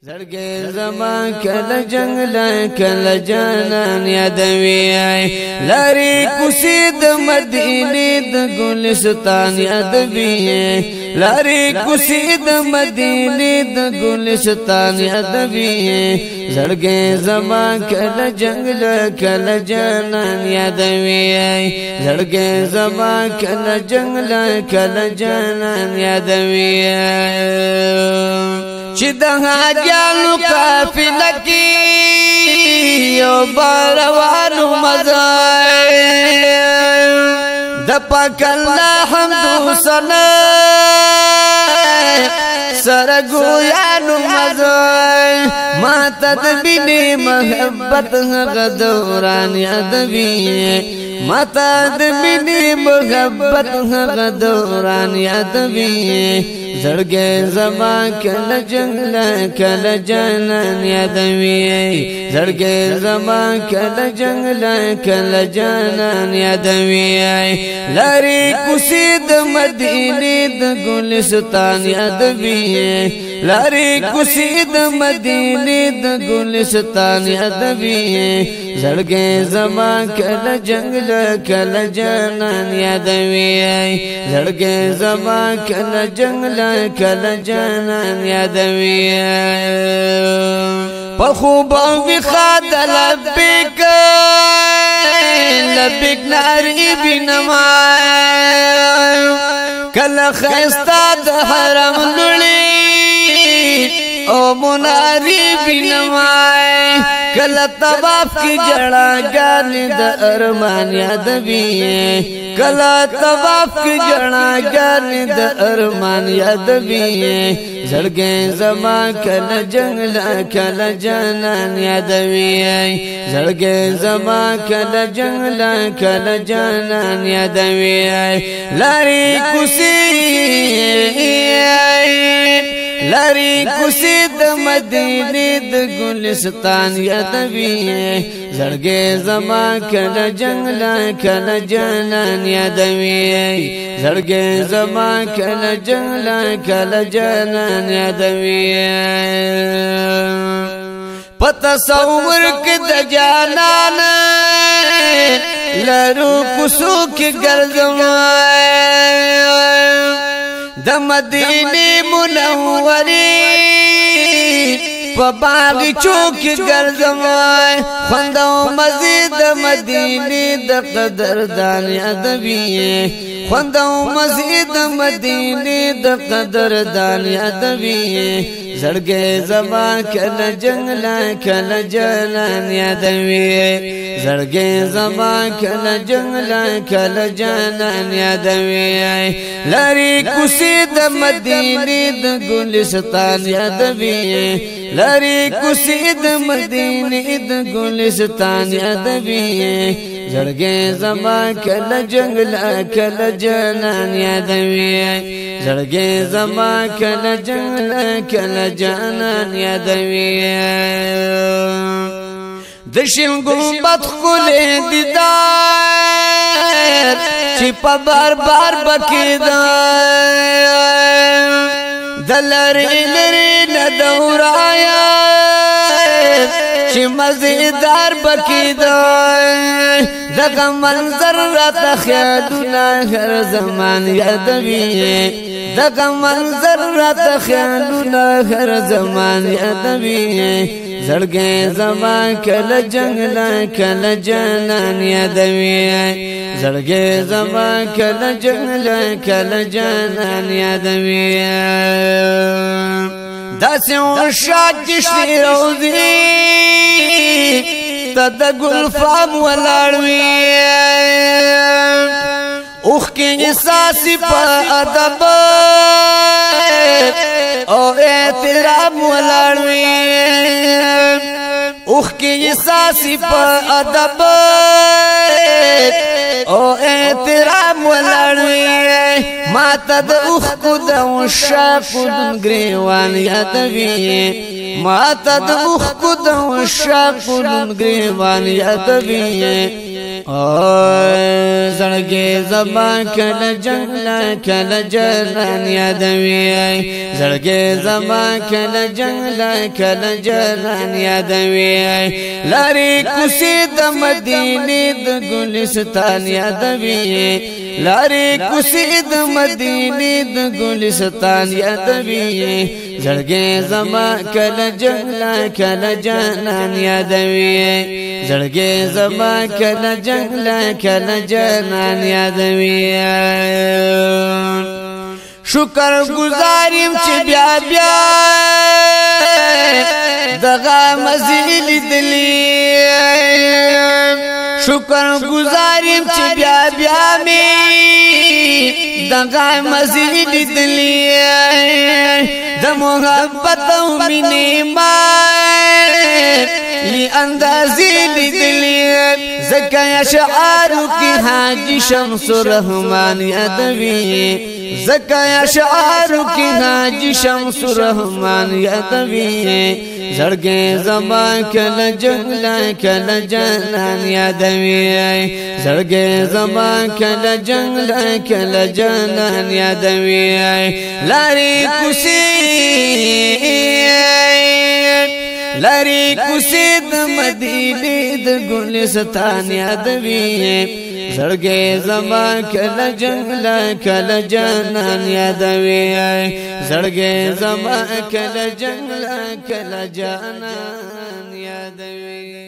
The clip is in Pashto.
زړګي زما کله جنگلا کله جانان یادوي لاري کوسي د مدینه د ګلستان یادوي لاري کوسي د مدینه د ګلستان یادوي زړګي زما کله جنگلا کله جانان یادوي زړګي زما کله جنگلا کله جانان یادوي چې د حاجانو قافله کې یو باروانو مزای د پاک الله حمد وصلا سره ګویانو مزای ما تدبینی محبت هغه دوران یادوي ما تدبینی محبت هغه دوران یادوي زړګي زما کله جنگلا کله جانان یادوي زړګي زما کله جنگلا کله جانان یادوي لاري کوسي د مدینه د ګلستان یادوي لاري کوسي د مدینه د ګلستان یادوي زړګي زما کله جنگلا کله جانان یادوي زړګي زما کله جنگلا کله جانان یادوي په خوب او خاد لبیک لبیک ناری بنما کله خستا د حرم لړی او مناری بنما کله طواف کی جڑا گانی د ارمان یادوي کله طواف کی جڑا گانی د ارمان یادوي زړګي زما کله جنگلا کله جانان یادوي زړګي زما کله جنگلا کله جانان یادوي لاري کوسي لاري کوسي د مدینه د ګلستان یادوي زړګي زما کله جنگلا کله جانان یادوي زړګي زما کله جنگلا کله جانان یادوي پتا تصور کې د جانان لارو کوسو کې ګرځم د مدینه منورې په باغ چوک ګرځم خوندو مزید مدینه د قدردان یادوي خوندو مزید مدینه د قدردان یادوي زړګي زما کله جنگلا کله جانان یادوي زړګي زما کله جنگلا کله جانان یادوي لاري کوسي د مدینه د ګلستان یادوي لاري کوسي د مدینه د ګلستان یادوي زړګي زما کله جنگلا کله جانان یادوي زړګي زما کله جنگلا کله جانان یادوي د شین ګمبد خلې دیدار چې په بار بار بکیدا دلری لری نه دورایا چې مزیدار بکیدا دغه منظر راته خیالونه هر زمان یادوي دغه منظر راته خیالونه هر زمان یادوي زړګي زما کله جنگلا کله جانان یادوي زړګي زما کله جنگلا کله جانان یادوي داسې شاکشتي روزي تد ګلفام ولاړوي اوخ کې احساس په ادب او احترام ولاړوي اوخ کې احساس په ادب او احترام ولاړوي ما تد اوخ کو د شاکو ګریوان یادوي ما تد اوخ کو د شاکو ګریوان یادوي زړګي زما کله جنگلا کله جنان یادوي زړګي زما کله جنگلا کله جنان یادوي لاري کوسي د مدینه د ګلستان یادوي لاري کوسي د مدینه د ګلستان یادوي زړګي زما کله جنگلا کله جنان یادوي زړګي زما کله جنگلا کله جنان یادوي شکر گزاریم چې بیا بیا دغه مزیل دلی شکر گزاریم چې بیا بیا می دغه مزیل دلی د محبت او مینې ما لی اندازی لیدلی زکا اشعارو کی حاجی شمس رحمان یادوی زکا اشعارو کی حاجی شمس رحمان یادوی زړګي زما کله جنگلا کله جنان یادوي زړګي زما کله جنگلا کله جنان یادوي لاري کوسي د مدینه د ګلستان یادوي زړګي زما کله جنگلا کله جنان یادوي زړګي زما کله جنگلا کله جنان یادوي